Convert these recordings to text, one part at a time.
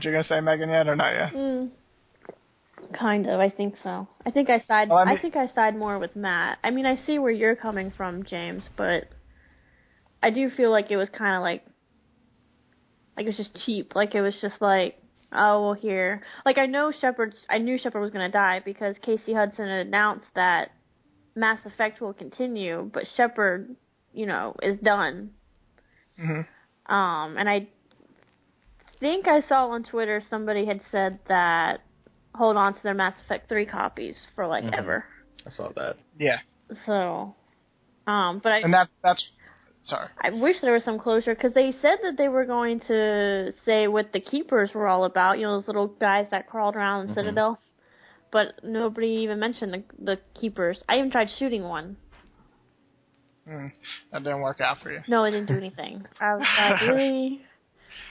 you're gonna say, Megan, yet or not yet? Kind of, I think so. I think I side. I think I side more with Matt. I mean, I see where you're coming from, James, but I do feel like it was kind of like it was just cheap. Like it was just like, oh well, here. Like I knew Shepard was gonna die because Casey Hudson had announced that Mass Effect will continue, but Shepard, is done. Mm-hmm. And I think I saw on Twitter somebody had said that hold on to their Mass Effect 3 copies for ever. I saw that. Yeah. So, but that's sorry. I wish there was some closure because they said that they were going to say what the keepers were all about. Those little guys that crawled around in Citadel. But nobody even mentioned the keepers. I even tried shooting one. That didn't work out for you. No, it didn't do anything. I was like, really?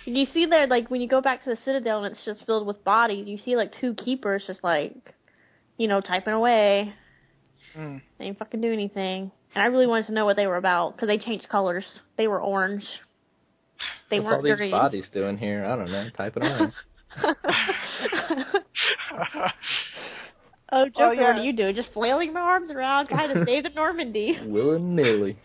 And you see there, when you go back to the Citadel and it's just filled with bodies, you see, two keepers just, typing away. They didn't fucking do anything. And I really wanted to know what they were about, because they changed colors. They were orange. They weren't What's all green. these bodies doing here? I don't know. Typing away. Oh, Joker, what are you doing? Just flailing my arms around, trying to save the Normandy. Willy-nilly.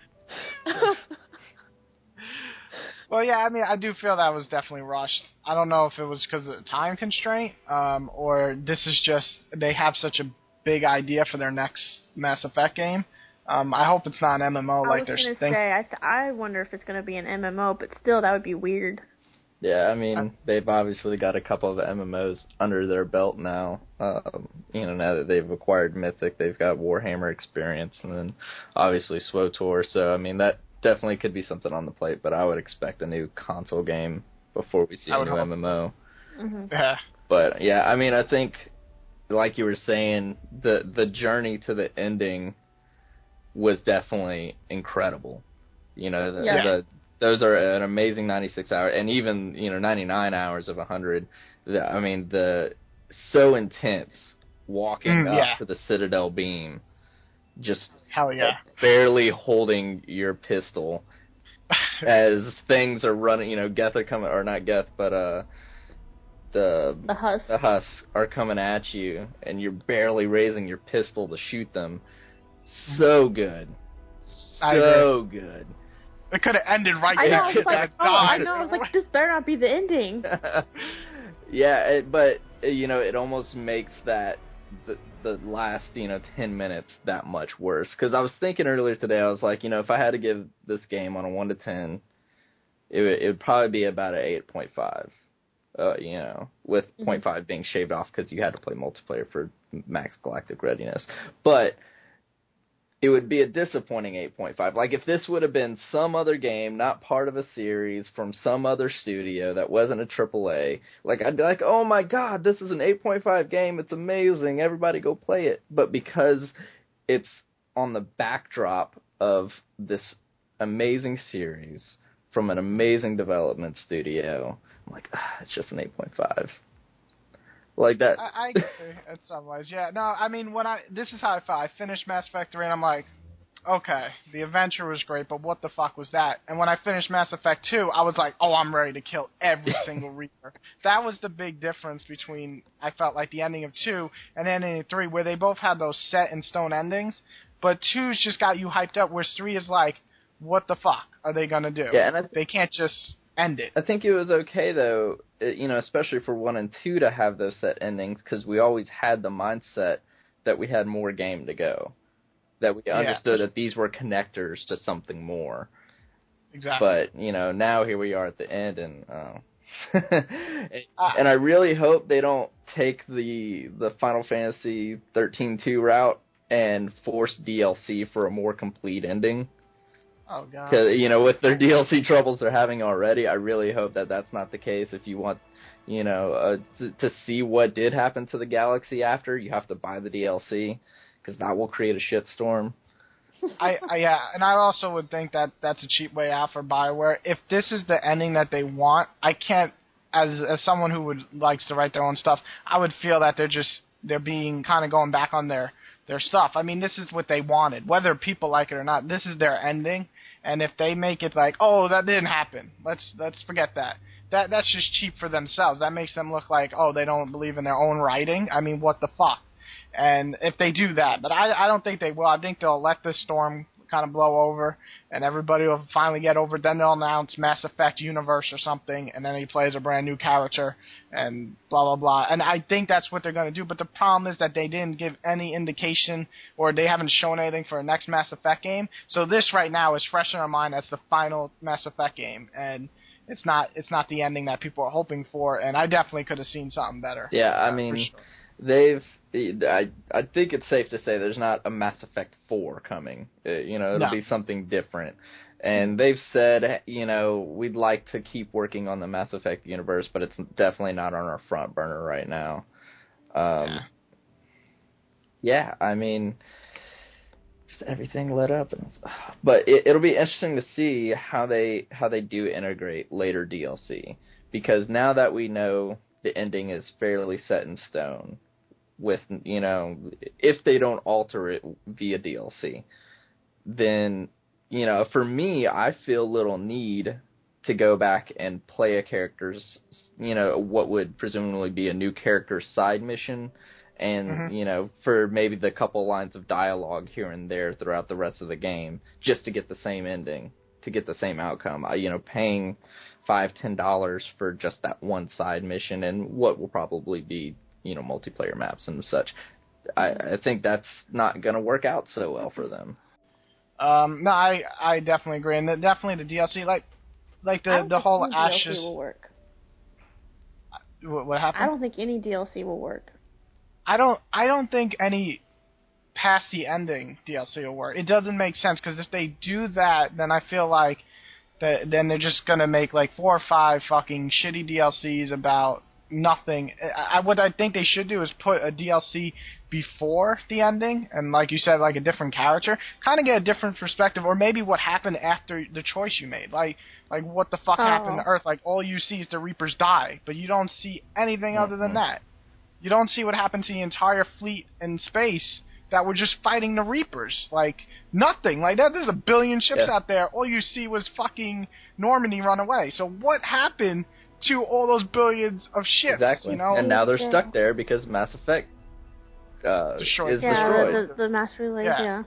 Well, yeah, I mean, I do feel that was definitely rushed. I don't know if it was because of the time constraint, or this is just they have such a big idea for their next Mass Effect game. I hope it's not an MMO like they're thinking. I wonder if it's going to be an MMO, but still, that would be weird. Yeah, I mean, they've obviously got a couple of MMOs under their belt now. Now that they've acquired Mythic, they've got Warhammer experience, and then obviously SWTOR. So, I mean, that definitely could be something on the plate, but I would expect a new console game before we see a new MMO. Mm-hmm. Yeah. But, yeah, I mean, I think, like you were saying, the journey to the ending was definitely incredible. Those are an amazing 96 hours, and even 99 hours of 100. I mean, so intense walking up to the Citadel beam, just hell yeah, barely holding your pistol as things are running. Geth are coming, or not Geth, but the husks are coming at you, and you're barely raising your pistol to shoot them. So good, so good. It could have ended right there. I know. I was like, this better not be the ending. Yeah, but it almost makes that the last 10 minutes that much worse. Because I was thinking earlier today, I was like, if I had to give this game on a 1 to 10, it would probably be about an 8.5. With 0.5 being shaved off because you had to play multiplayer for max galactic readiness, but it would be a disappointing 8.5. Like, if this would have been some other game, not part of a series, from some other studio that wasn't a AAA, I'd be like, oh my god, this is an 8.5 game, it's amazing, everybody go play it. But because it's on the backdrop of this amazing series from an amazing development studio, I'm like, it's just an 8.5. Like that. I agree in some ways, yeah. No, I mean, this is how I felt. I finished Mass Effect 3, and I'm like, okay, the adventure was great, but what the fuck was that? And when I finished Mass Effect 2, I was like, oh, I'm ready to kill every single Reaper. That was the big difference between, I felt like, the ending of 2 and the ending of 3, where they both had those set-in-stone endings, but 2's just got you hyped up, whereas 3 is like, what the fuck are they going to do? Yeah, and they can't just end it. I think it was okay, though, especially for 1 and 2 to have those set endings, because we always had the mindset that we had more game to go. That we understood that these were connectors to something more. Exactly. But, now here we are at the end, and and I really hope they don't take the Final Fantasy 13-2 route and force DLC for a more complete ending. Oh, God. Because, with their DLC troubles they're having already, I really hope that that's not the case. If you want, to see what did happen to the galaxy after, you have to buy the DLC, because that will create a shitstorm. Yeah, and I also would think that that's a cheap way out for BioWare. If this is the ending that they want, I can't, as someone who likes to write their own stuff, I would feel that they're being kind of going back on their stuff. I mean, this is what they wanted. Whether people like it or not, this is their ending. And if they make it like, oh, that didn't happen, let's forget that, that's just cheap for themselves. That makes them look like, oh, they don't believe in their own writing. I mean, what the fuck? And if they do that, but I don't think they will. I think they'll let this storm kind of blow over, and everybody will finally get over it. Then they'll announce Mass Effect Universe or something, and then he plays a brand new character, and blah, blah, blah. And I think that's what they're going to do, but the problem is that they didn't give any indication, or they haven't shown anything for a next Mass Effect game. So this right now is fresh in our mind as the final Mass Effect game, and it's not the ending that people are hoping for, and I definitely could have seen something better. Yeah, I mean, I think it's safe to say there's not a Mass Effect 4 coming. It'll be something different. And they've said, we'd like to keep working on the Mass Effect universe, but it's definitely not on our front burner right now. I mean, just everything lit up. But it'll be interesting to see how they do integrate later DLC. Because now that we know the ending is fairly set in stone, with, if they don't alter it via DLC, then, for me, I feel little need to go back and play a character's, what would presumably be a new character's side mission, and, for maybe the couple lines of dialogue here and there throughout the rest of the game, just to get the same ending, to get the same outcome. Paying $5-10 for just that one side mission and what will probably be multiplayer maps and such. I think that's not going to work out so well for them. No, I definitely agree, and definitely the DLC, like the whole Ashes. DLC will work. What happened? I don't think any DLC will work. I don't think any past the ending DLC will work. It doesn't make sense, because if they do that, then I feel like then they're just gonna make like 4 or 5 fucking shitty DLCs about nothing. What I think they should do is put a DLC before the ending, and like you said, like a different character, kind of get a different perspective, or maybe what happened after the choice you made, like what the fuck happened to Earth. Like, all you see is the Reapers die, but you don't see anything other than that. You don't see what happened to the entire fleet in space that were just fighting the Reapers. Like, nothing. Like, there's a billion ships out there. All you see was fucking Normandy run away. So what happened to all those billions of ships? Exactly. And now they're stuck there because Mass Effect is destroyed. The Mass Relay,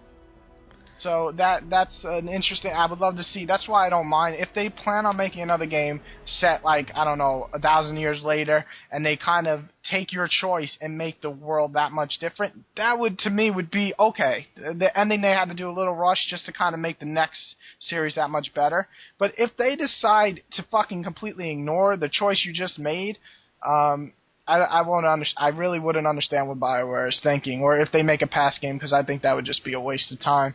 So that's an interesting. I would love to see. That's why I don't mind if they plan on making another game set, like, I don't know, 1,000 years later, and they kind of take your choice and make the world that much different. That would, to me, would be okay. The ending, they had to do a little rush just to kind of make the next series that much better. But if they decide to fucking completely ignore the choice you just made, I won't understand. I really wouldn't understand what BioWare is thinking, or if they make a past game, because I think that would just be a waste of time.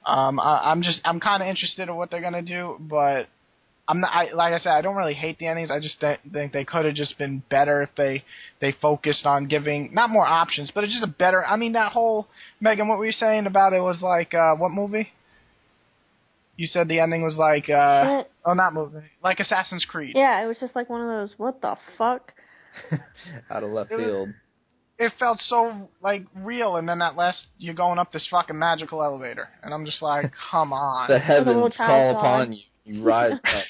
I'm kind of interested in what they're gonna do, but I'm not. Like I said, I don't really hate the endings. I just think they could have just been better if they focused on giving not more options, but it's just a better. I mean, that whole Megan, what were you saying about it was like what movie? You said the ending was like not movie, like Assassin's Creed. Yeah, it was just like one of those. What the fuck? Out of left field. It felt so, like, real, and then at last you're going up this fucking magical elevator. And I'm just like, come on. The heavens call upon you. You rise up.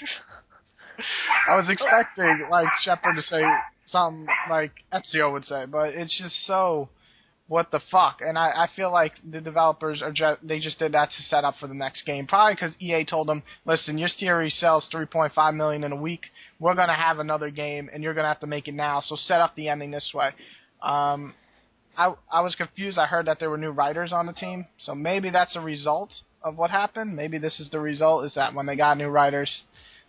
I was expecting, like, Shepard to say something like Ezio would say, but it's just so, what the fuck? And I feel like the developers they just did that to set up for the next game. Probably because EA told them, listen, your series sells 3.5 million in a week. We're going to have another game, and you're going to have to make it now, so set up the ending this way. I was confused. I heard that there were new writers on the team, so maybe that's a result of what happened. Maybe this is the result, is that when they got new writers,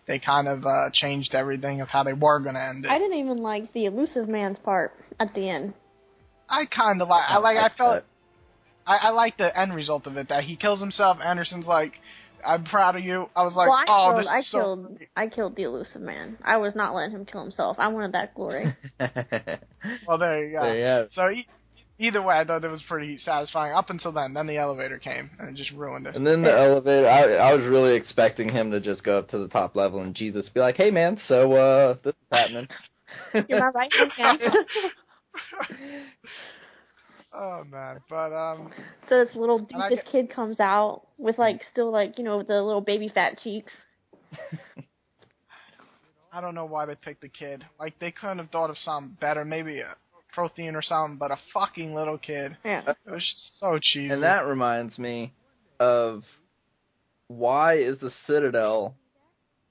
they kind of changed everything of how they were going to end it. I didn't even like the elusive man's part at the end. I kind of like. I like the end result of it, that he kills himself. Anderson's like, I'm proud of you. I was like, I killed the elusive man. I was not letting him kill himself. I wanted that glory. Well, there you go. There you have it. So either way, I thought it was pretty satisfying up until then. Then the elevator came and it just ruined it. And then the elevator, I was really expecting him to just go up to the top level and Jesus be like, hey man, so this is happening. You're my right hand man. Oh man, but so this little doofus kid comes out with like still like, you know, the little baby fat cheeks. I don't know why they picked the kid. Like, they couldn't have thought of something better, maybe a Prothean or something, but a fucking little kid. Yeah. It was just so cheesy. And that reminds me of why is the Citadel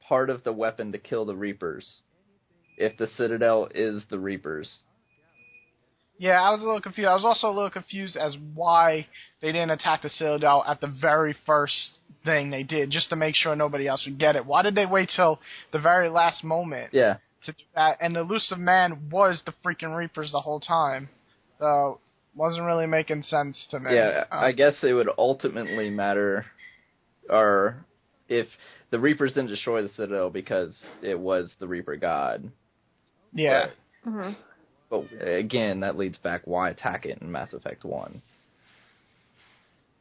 part of the weapon to kill the Reapers if the Citadel is the Reapers? Yeah, I was a little confused. I was also a little confused as why they didn't attack the Citadel at the very first thing they did, just to make sure nobody else would get it. Why did they wait till the very last moment to do that? And the elusive man was the freaking Reapers the whole time. So, wasn't really making sense to me. Yeah, I guess it would ultimately matter, or if the Reapers didn't destroy the Citadel because it was the Reaper God. Yeah. But again, that leads back why attack it in Mass Effect 1.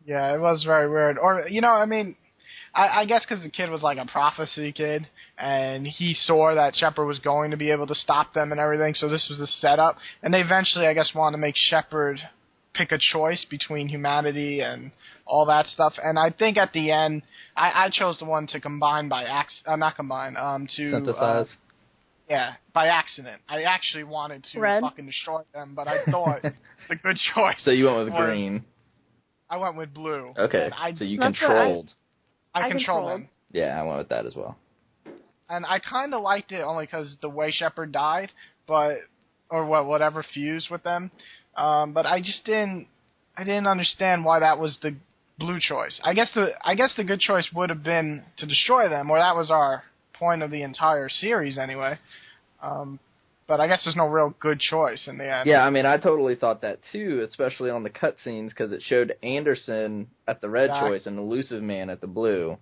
Yeah, it was very weird. Or, I mean, I guess because the kid was like a prophecy kid, and he saw that Shepard was going to be able to stop them and everything, so this was a setup. And they eventually, I guess, wanted to make Shepard pick a choice between humanity and all that stuff. And I think at the end, I chose the one to combine by to synthesize. Yeah, by accident. I actually wanted to fucking destroy them, but I thought the good choice. So you went with green. I went with blue. Okay, so you controlled. I controlled them. Yeah, I went with that as well. And I kind of liked it only because the way Shepard died, whatever fused with them. But I just didn't understand why that was the blue choice. I guess the good choice would have been to destroy them, or that was our point of the entire series anyway. But I guess there's no real good choice in the end. Yeah, I mean, I totally thought that too, especially on the cutscenes, because it showed Anderson at the red choice and Elusive Man at the blue.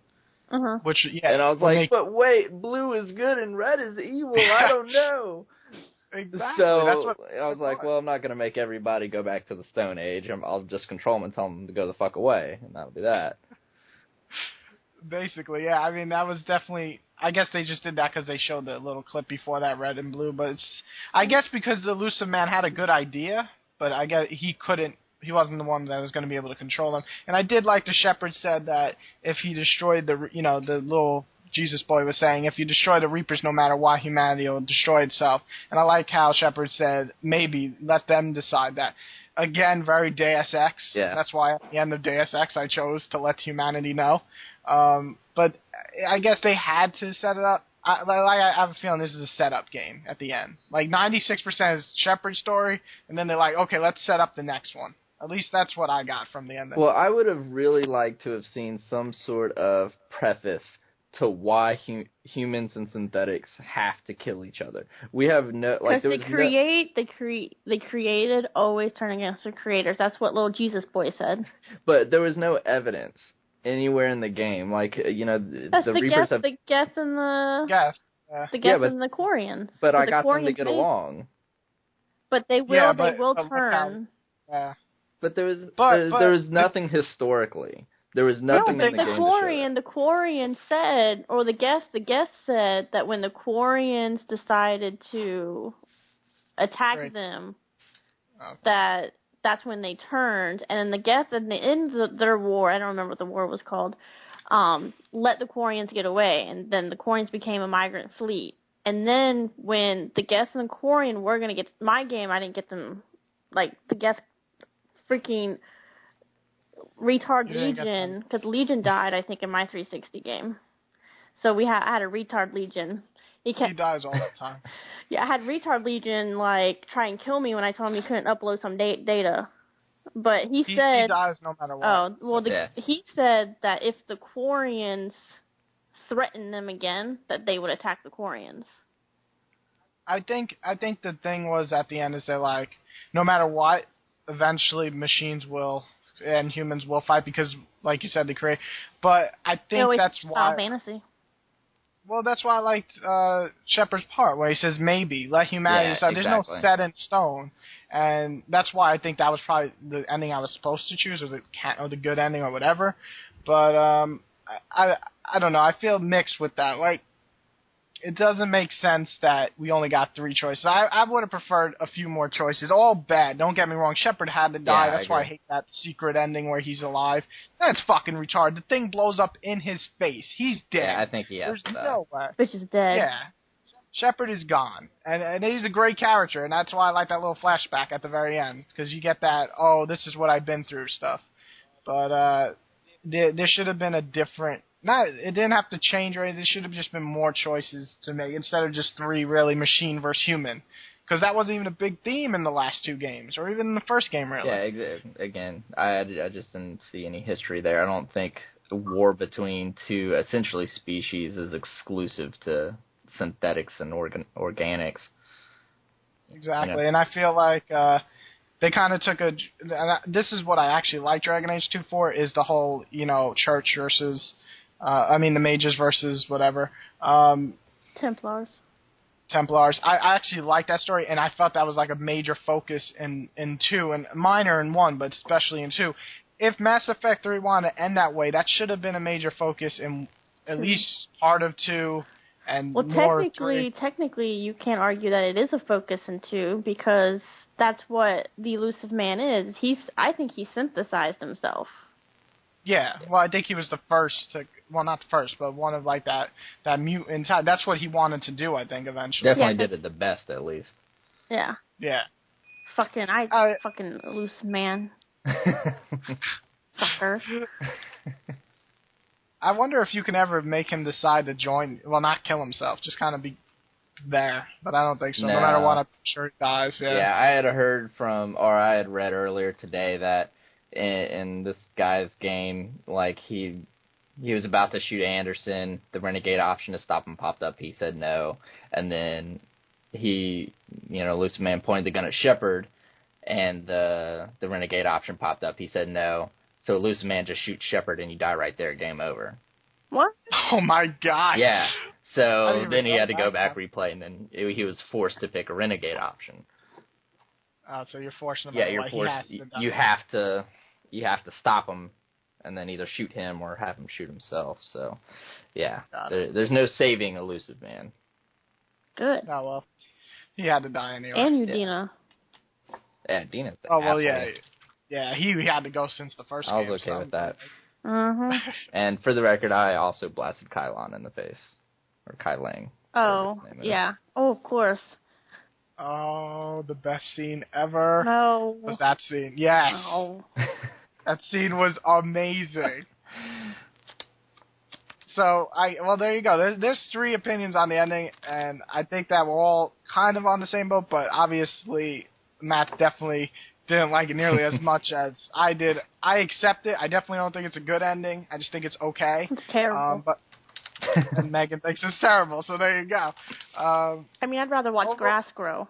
Which, and I was like, but wait, blue is good and red is evil. I don't know. Exactly. So that's what I was like, well, I'm not going to make everybody go back to the Stone Age. I'll just control them and tell them to go the fuck away, and that'll be that. Basically, yeah. I mean, that was definitely... I guess they just did that because they showed the little clip before that, red and blue. But I guess because the Elusive Man had a good idea, but I guess he wasn't the one that was going to be able to control them. And I did like the Shepard said that if he destroyed the little Jesus boy was saying, if you destroy the Reapers, no matter what, humanity will destroy itself. And I like how Shepard said, maybe let them decide that. Again, very Deus Ex. Yeah. That's why at the end of Deus Ex I chose to let humanity know. But I guess they had to set it up. I have a feeling this is a setup game at the end. Like 96% is Shepard's story, and then they're like, okay, let's set up the next one. At least that's what I got from the end. Well, I would have really liked to have seen some sort of preface to why humans and synthetics have to kill each other. We have no they created always turn against the creators. That's what little Jesus boy said. But there was no evidence anywhere in the game. Like, the Reapers have the Geth and the and the Quarians. But I got them to get along. But they will turn. But there was nothing historically. There was nothing in the game. The Quarian said, or the guest said that when the Quarians decided to attack them, that's when they turned. And then the Geth at the end of their war, I don't remember what the war was called, let the Quarians get away, and then the Quarians became a migrant fleet. And then when the Geth and the Quarian were gonna get my game, I didn't get them. Like the Geth freaking retard Legion, because Legion died, I think, in my 360 game. So I had a retard Legion. He dies all the time. Yeah, I had retard Legion try and kill me when I told him he couldn't upload some data. But he said he dies no matter what. Oh well, he said that if the Quarians threatened them again, that they would attack the Quarians. I think the thing was at the end is they're like, no matter what, eventually machines will and humans will fight because, like you said, they create. But I think that's why. Final Fantasy. Well, that's why I liked Shepard's part where he says maybe let humanity decide. There's no set in stone, and that's why I think that was probably the ending I was supposed to choose, or the good ending, or whatever. But I don't know. I feel mixed with that. Like, it doesn't make sense that we only got 3 choices. I would have preferred a few more choices. All bad. Don't get me wrong. Shepard had to die. That's why I hate that secret ending where he's alive. That's fucking retarded. The thing blows up in his face. He's dead. Yeah, I think he has to die. No way. Bitch is dead. Yeah. Shepard is gone, and he's a great character, and that's why I like that little flashback at the very end, because you get that, oh, this is what I've been through stuff. But there should have been a different, it didn't have to change or anything, there should have just been more choices to make, instead of just 3 really machine versus human. Because that wasn't even a big theme in the last 2 games, or even in the first game, really. Yeah, again, I just didn't see any history there. I don't think the war between 2 essentially species is exclusive to synthetics and organics. Exactly, you know? And I feel like they kind of took this is what I actually like Dragon Age 2 for, is the whole, church versus, the mages versus whatever. Templars. I actually like that story, and I felt that was like a major focus in 2, and minor in 1, but especially in 2. If Mass Effect 3 wanted to end that way, that should have been a major focus in at least part of 2, and more technically, you can't argue that it is a focus in 2, because that's what the Elusive Man is. I think he synthesized himself. Yeah, well, I think he was the first to, well, not the first, but one of, like, that mutant type. That's what he wanted to do, I think, eventually. Definitely did it the best, at least. Yeah. Yeah. Fucking Elusive Man. Fucker. I wonder if you can ever make him decide to join, well, not kill himself, just kind of be there, but I don't think so. No matter what, I'm sure he dies. Yeah, I had read earlier today that in this guy's game, like, he was about to shoot Anderson. The renegade option to stop him popped up. He said no, and then Elusive Man pointed the gun at Shepard, and the renegade option popped up. He said no, so Elusive Man just shoots Shepard, and you die right there. Game over. What? Oh my god. Yeah. So then he had to go back, replay, and then he was forced to pick a renegade option. So you're forcing him. Yeah, you're forced. You have to stop him, and then either shoot him or have him shoot himself. So, yeah, there's no saving Elusive Man. Good. Oh well, he had to die anyway. And Udina. Yeah, Dina's. Oh well, yeah, he had to go since the first game. I was okay with that. Uh-huh. And for the record, I also blasted Kylon in the face. Or Kylang. Oh, yeah. Oh, of course. Oh, the best scene ever. No. Was that scene. Yes. No. That scene was amazing. So, there you go. There's 3 opinions on the ending, and I think that we're all kind of on the same boat, but obviously Matt definitely didn't like it nearly as much as I did. I accept it. I definitely don't think it's a good ending. I just think it's okay. It's terrible. And Megan thinks it's terrible, so there you go. I'd rather watch grass grow.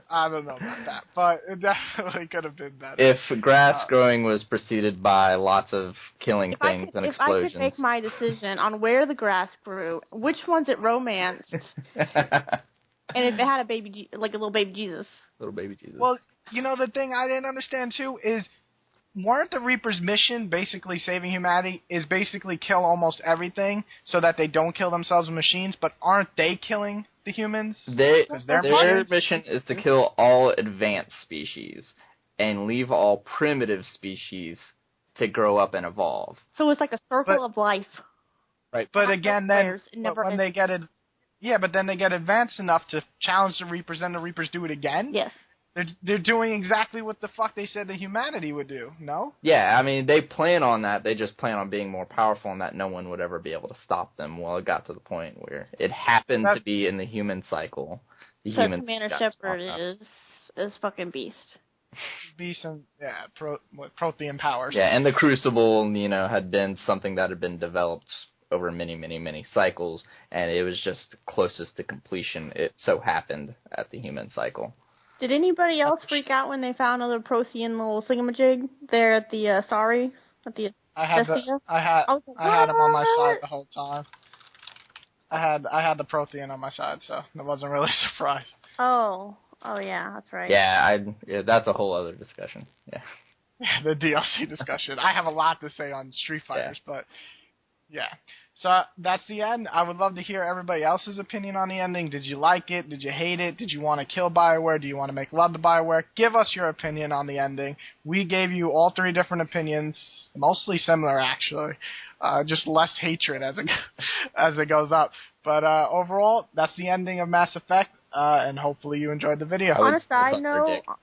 I don't know about that, but it definitely could have been better. If grass growing was preceded by lots of killing things and explosions. If I could make my decision on where the grass grew, which ones it romanced, and if it had a little baby Jesus. Little baby Jesus. Well, the thing I didn't understand, too, is weren't the Reaper's mission, basically saving humanity, is basically kill almost everything so that they don't kill themselves with machines, but aren't they killing the humans? Their mission is to kill all advanced species and leave all primitive species to grow up and evolve. So it's like a circle of life. Right. But again, then when they get it, but then they get advanced enough to challenge the Reapers, and the Reapers do it again? Yes. They're doing exactly what the fuck they said that humanity would do, no? Yeah, they plan on that. They just plan on being more powerful and that no one would ever be able to stop them. Well, it got to the point where it happened to be in the human cycle. Commander Shepard is fucking beast. Beast and, Prothean powers. Yeah, and the Crucible, had been something that had been developed over many, many, many cycles, and it was just closest to completion. It so happened at the human cycle. Did anybody else freak out when they found another Prothean little thingamajig there at the I had him on my side the whole time. I had the Prothean on my side, so it wasn't really a surprise. Oh yeah, that's right. Yeah, that's a whole other discussion. Yeah. The DLC discussion. I have a lot to say on Street Fighters, but yeah. So that's the end. I would love to hear everybody else's opinion on the ending. Did you like it? Did you hate it? Did you want to kill BioWare? Do you want to make love to BioWare? Give us your opinion on the ending. We gave you all 3 different opinions, mostly similar actually, just less hatred as it goes up. But overall, that's the ending of Mass Effect, and hopefully you enjoyed the video. On a side note,